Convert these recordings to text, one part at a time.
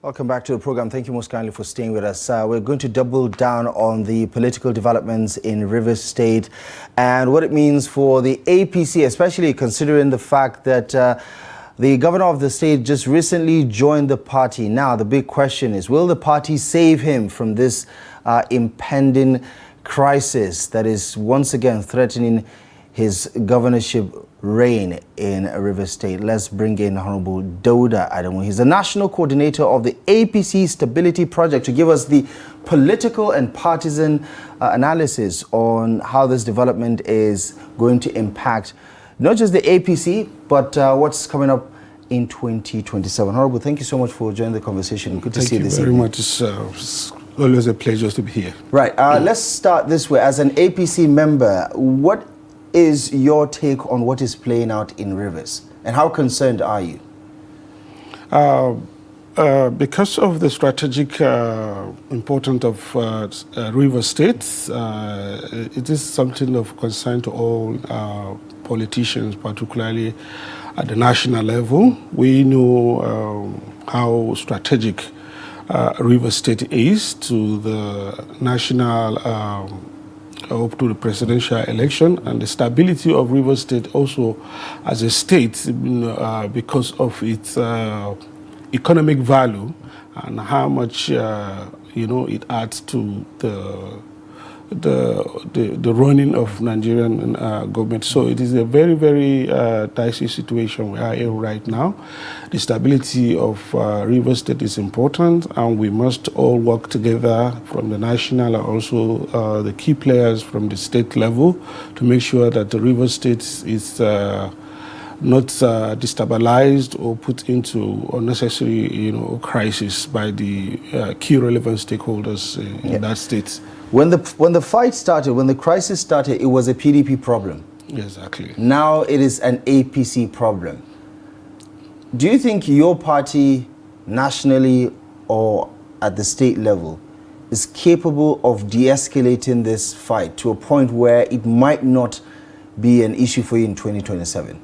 Welcome back to the program. Thank you most kindly for staying with us. We're going to double down on the political developments in Rivers State and what it means for the APC, especially considering the fact that the governor of the state just recently joined the party. Now, the big question is, will the party save him from this impending crisis that is once again threatening his governorship reign in Rivers State? Let's bring in Honorable Dauda Adamu. He's the national coordinator of the APC Stability Project to give us the political and partisan analysis on how this development is going to impact not just the APC, but what's coming up in 2027. Honorable, thank you so much for joining the conversation. Good to see you this evening. Thank you very much. It's always a pleasure to be here. Right. Let's start this way. As an APC member, what is your take on what is playing out in Rivers, and how concerned are you? Because of the strategic importance of Rivers State, it is something of concern to all politicians, particularly at the national level. We know how strategic Rivers State is to the national up to the presidential election, and the stability of Rivers State also as a state because of its economic value and how much it adds to the running of Nigerian government. So it is a very, very dicey situation we are in right now. The stability of Rivers State is important, and we must all work together from the national and also the key players from the state level to make sure that the Rivers State is not destabilized or put into unnecessary crisis by the key relevant stakeholders in that state. When the fight started, when the crisis started, it was a PDP problem. Exactly. Now it is an APC problem. Do you think your party, nationally or at the state level, is capable of de-escalating this fight to a point where it might not be an issue for you in 2027?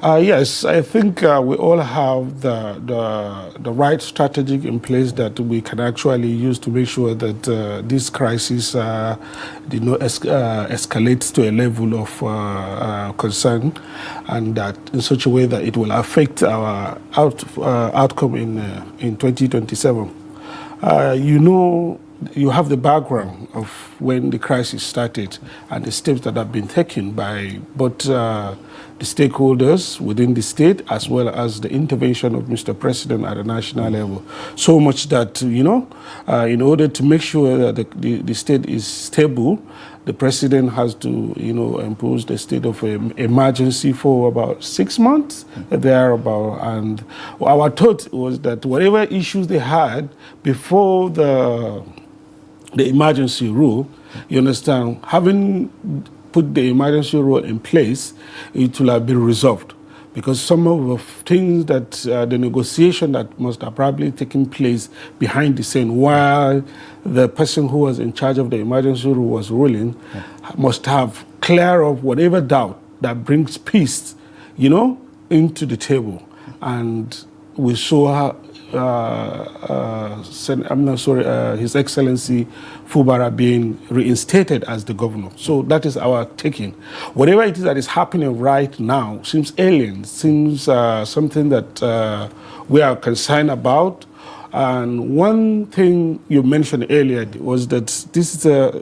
Yes, I think we all have the right strategy in place that we can actually use to make sure that this crisis did not escalate to a level of concern, and that in such a way that it will affect our outcome in 2027. You have the background of when the crisis started and the steps that have been taken by both the stakeholders within the state as well as the intervention of Mr. President at the national level. So much that, in order to make sure that the state is stable, the president has to, impose the state of emergency for about 6 months, thereabout. And our thought was that whatever issues they had before the emergency rule, you understand, having put the emergency rule in place, it will have been resolved. Because some of the things that the negotiation that must have probably taken place behind the scene while the person who was in charge of the emergency rule was ruling must have cleared up whatever doubt that brings peace, into the table. And we saw His Excellency Fubara being reinstated as the governor. So that is our taking. Whatever it is that is happening right now seems alien, seems something that we are concerned about. And one thing you mentioned earlier was that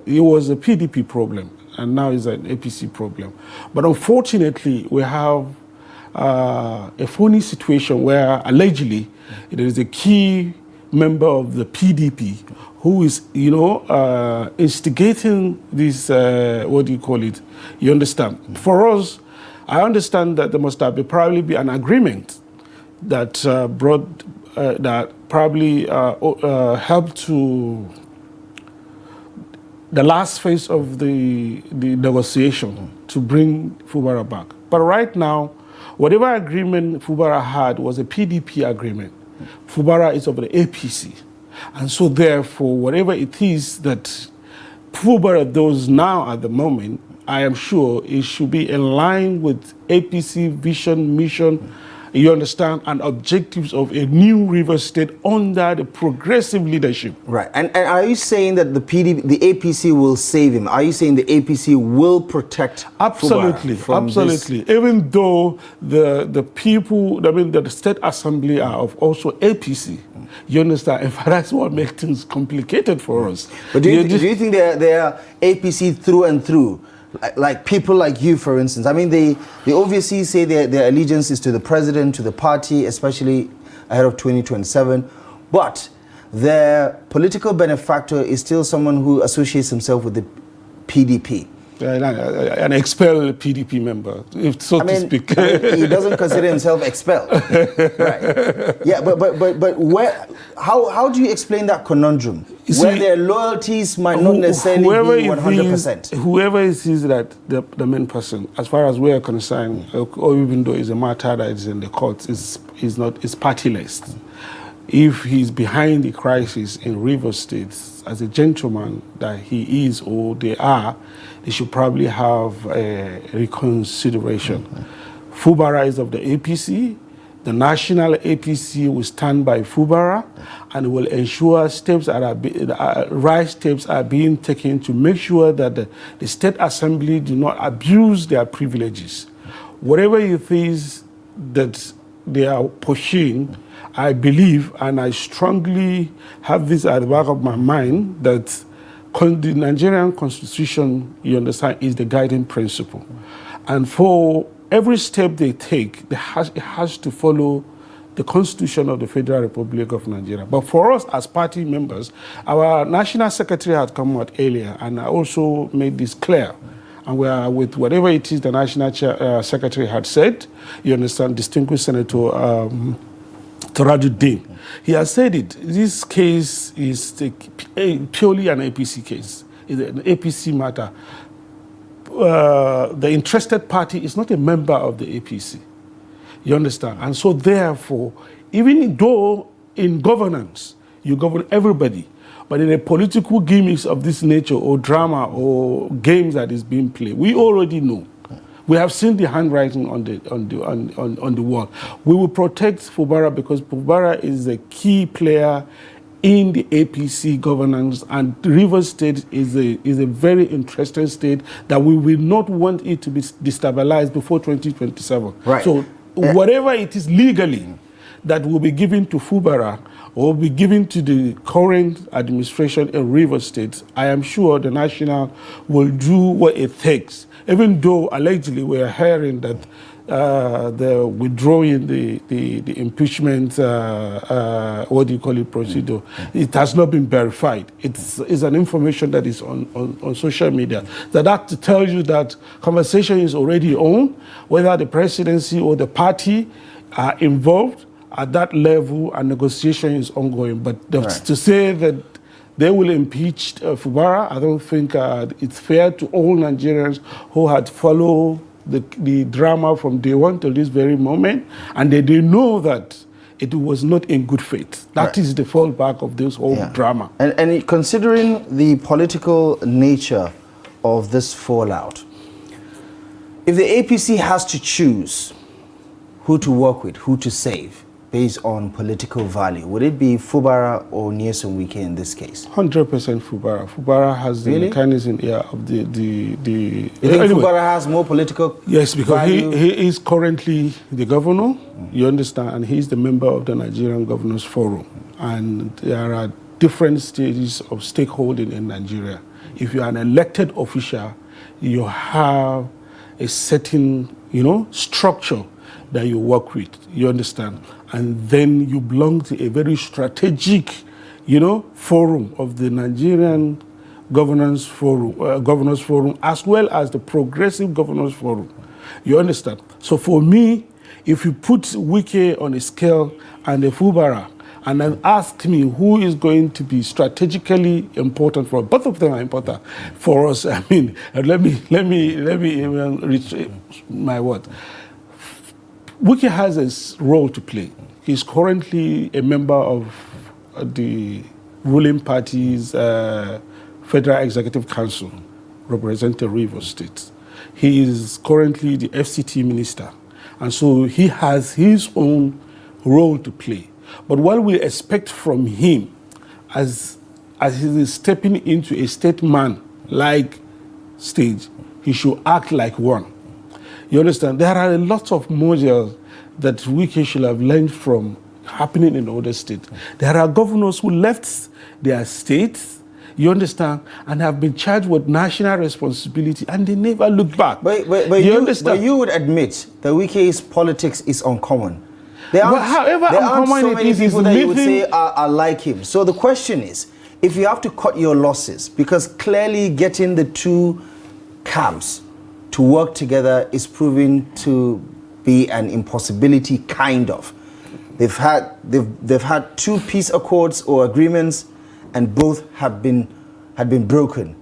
it was a PDP problem, and now it's an APC problem. But unfortunately, we have a funny situation where allegedly there is a key member of the PDP who is, instigating this, what do you call it? You understand? For us, I understand that there must have probably be an agreement that that probably helped to the last phase of the negotiation to bring Fubara back. But right now, whatever agreement Fubara had was a PDP agreement. Fubara is of the APC. And so therefore, whatever it is that Fubara does now at the moment, I am sure it should be in line with APC vision, mission, you understand, and objectives of a new Rivers State under the progressive leadership. Right. And are you saying that the APC will save him? Are you saying the APC will protect Absolutely, absolutely. Even though the people, I mean, the State Assembly are of also APC. You understand? In fact, that's what makes things complicated for us. But do you think they're APC through and through? Like people like you, for instance. I mean, they obviously say their allegiance is to the president, to the party, especially ahead of 2027. But their political benefactor is still someone who associates himself with the PDP. An expelled PDP member, so to speak. I mean, he doesn't consider himself expelled. Right. Yeah, but where? How do you explain that conundrum? Where their loyalties might not necessarily be 100%. Whoever sees that the main person, as far as we are concerned, or even though it's a matter that is in the courts, is partyless. If he's behind the crisis in Rivers State, as a gentleman that he is or they are, they should probably have a reconsideration. Fubara is of the APC. The national APC will stand by Fubara and will ensure right steps are being taken to make sure that the State Assembly do not abuse their privileges. Whatever it is that they are pushing, I believe, and I strongly have this at the back of my mind, that the Nigerian Constitution, you understand, is the guiding principle. And for every step they take, it has to follow the Constitution of the Federal Republic of Nigeria. But for us as party members, our National Secretary had come out earlier, and I also made this clear. And we are with whatever it is the National Secretary had said, you understand, distinguished Senator Torajuddin. He has said it. This case is purely an APC case. It's an APC matter. The interested party is not a member of the APC. You understand? And so therefore, even though in governance, you govern everybody, but in a political gimmicks of this nature or drama or games that is being played, we already know. We have seen the handwriting on the wall. We will protect Fubara because Fubara is a key player in the APC governance, and Rivers State is a very interesting state that we will not want it to be destabilized before 2027. Right. So whatever it is legally that will be given to Fubara or be given to the current administration in Rivers State, I am sure the National will do what it takes. Even though allegedly we are hearing that they're withdrawing the impeachment, what do you call it, procedure. It has not been verified. It's an information that is on social media. That tells you that conversation is already on, whether the presidency or the party are involved at that level, and negotiation is ongoing. But to say that they will impeach Fubara, I don't think it's fair to all Nigerians who had followed the drama from day one till this very moment, and they know that it was not in good faith. That is the fallback of this whole drama. And considering the political nature of this fallout, if the APC has to choose who to work with, who to save, based on political value, would it be Fubara or Wike in this case? 100% Fubara. Fubara has the mechanism of the You think Fubara has more political Yes, because value? he is currently the governor, you understand, and he's the member of the Nigerian Governors Forum. And there are different stages of stakeholding in Nigeria. If you are an elected official, you have a certain, structure that you work with, you understand? And then you belong to a very strategic, forum of the Nigerian Governors Forum, as well as the Progressive Governors Forum. You understand? So for me, if you put Wike on a scale and a Fubara, and then ask me who is going to be strategically important for us, both of them are important for us. I mean, let me even reach my word. Wike has a role to play. He's currently a member of the ruling party's Federal Executive Council, representing Rivers State. He is currently the FCT minister, And so he has his own role to play. But what we expect from him as he is stepping into a statesman-like stage, he should act like one. You understand? There are a lot of models that Wike should have learned from happening in other states. There are governors who left their states, you understand, and have been charged with national responsibility, and they never look back. But you would admit that Wike's politics is uncommon. There aren't so many people that you would say are like him. So the question is, if you have to cut your losses, because clearly getting the two camps to work together is proving to be an impossibility, kind of. They've had two peace accords or agreements, and both had been broken.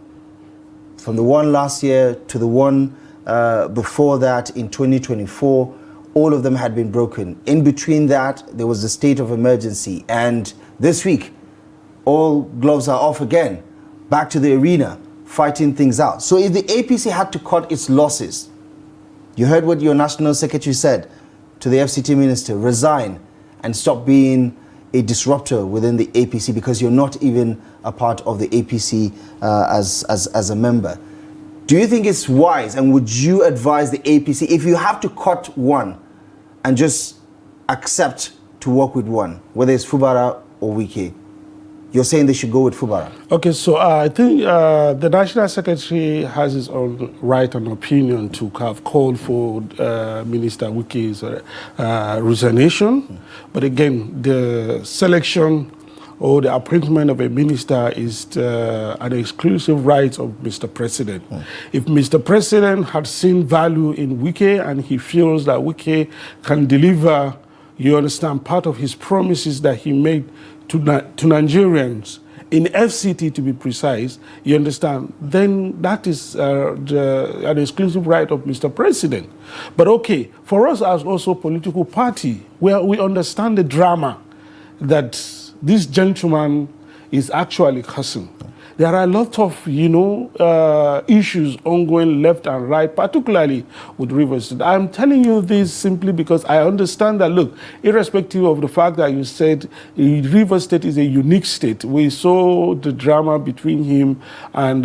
From the one last year to the one before that in 2024, all of them had been broken. In between that, there was the state of emergency, and this week, all gloves are off again, back to the arena, fighting things out. So if the APC had to cut its losses, you heard what your national secretary said to the FCT minister: resign and stop being a disruptor within the APC, because you're not even a part of the APC as a member. Do you think it's wise, and would you advise the APC, if you have to cut one and just accept to work with one, whether it's Fubara or Wike? You're saying they should go with Fubara? Okay, so I think the National Secretary has his own right and opinion to have called for Minister Wike's resignation. But again, the selection or the appointment of a minister is an exclusive right of Mr. President. If Mr. President had seen value in Wike and he feels that Wike can deliver, you understand, part of his promises that he made to Nigerians, in FCT to be precise, you understand, then that is an exclusive right of Mr. President. But okay, for us as also political party, where we understand the drama that this gentleman is actually causing. There are a lot of, issues ongoing left and right, particularly with Rivers State. I'm telling you this simply because I understand that, look, irrespective of the fact that you said Rivers State is a unique state, we saw the drama between him and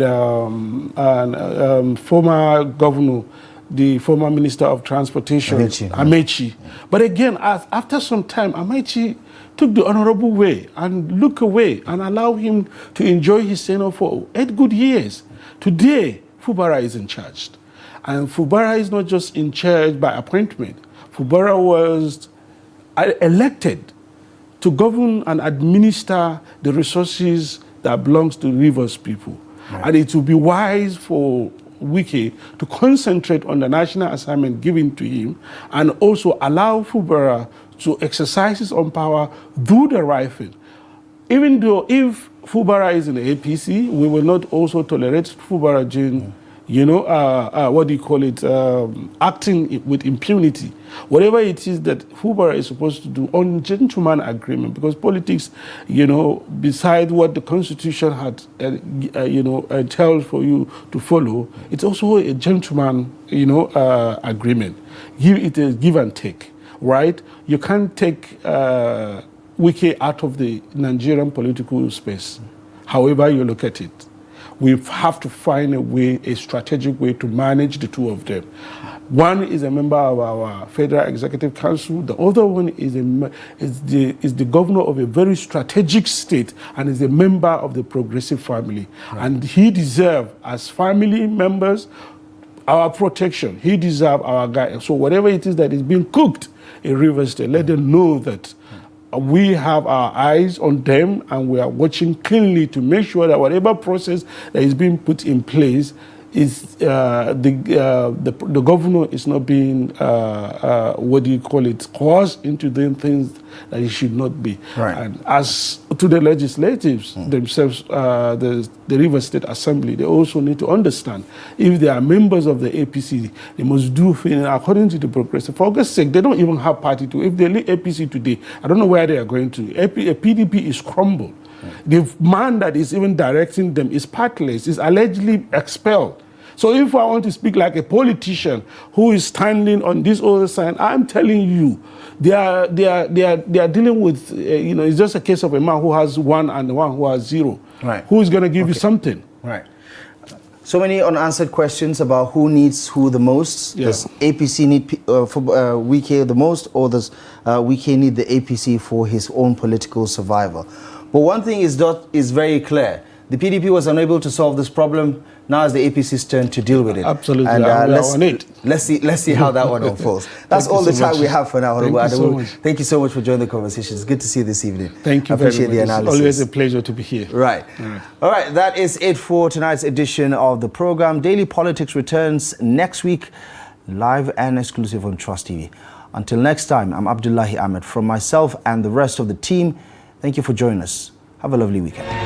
former governor, the former Minister of Transportation, Amechi. But again, after some time, Amechi took the honorable way and look away and allow him to enjoy his tenure for 8 good years. Today, Fubara is in charge. And Fubara is not just in charge by appointment. Fubara was elected to govern and administer the resources that belongs to Rivers people. Right. And it would be wise for Wike to concentrate on the national assignment given to him and also allow Fubara to exercise his own power, do the right thing. Even though if Fubara is in the APC, we will not also tolerate Fubara Jane, acting with impunity. Whatever it is that Fubara is supposed to do on gentleman agreement, because politics, beside what the Constitution had, tells for you to follow, it's also a gentleman, agreement. It is give and take. Right? You can't take Wike out of the Nigerian political space, however you look at it. We have to find a strategic way to manage the two of them. One is a member of our Federal Executive Council. The other one is the governor of a very strategic state and is a member of the progressive family. Right. And he deserves, as family members, our protection. He deserves our guidance. So whatever it is that is being cooked in Rivers State, let them know that we have our eyes on them and we are watching keenly to make sure that whatever process that is being put in place is the governor is not being coerced into doing things that it should not be. Right. And as to the legislatives themselves, the Rivers State Assembly, they also need to understand if they are members of the APC, they must do things according to the progressive. For God's sake, they don't even have party to. If they leave APC today, I don't know where they are going to. PDP is crumbled. The man that is even directing them is partless, is allegedly expelled. So if I want to speak like a politician who is standing on this other side, I'm telling you, they are dealing with, it's just a case of a man who has 1 and one who has 0. Right. Who is going to give you something? Right. So many unanswered questions about who needs who the most. Yeah. Does APC need Wike the most, or does Wike need the APC for his own political survival? But one thing is very clear. The PDP was unable to solve this problem. Now it's the APC's turn to deal with it. Absolutely. And let's see how that one unfolds. That's all the time we have for now. Thank you so much. Thank you so much for joining the conversation. It's good to see you this evening. Thank you. I appreciate the analysis. It's always a pleasure to be here. Right. All right. That is it for tonight's edition of the program. Daily Politics returns next week, live and exclusive on Trust TV. Until next time, I'm Abdullahi Ahmed. From myself and the rest of the team, thank you for joining us. Have a lovely weekend.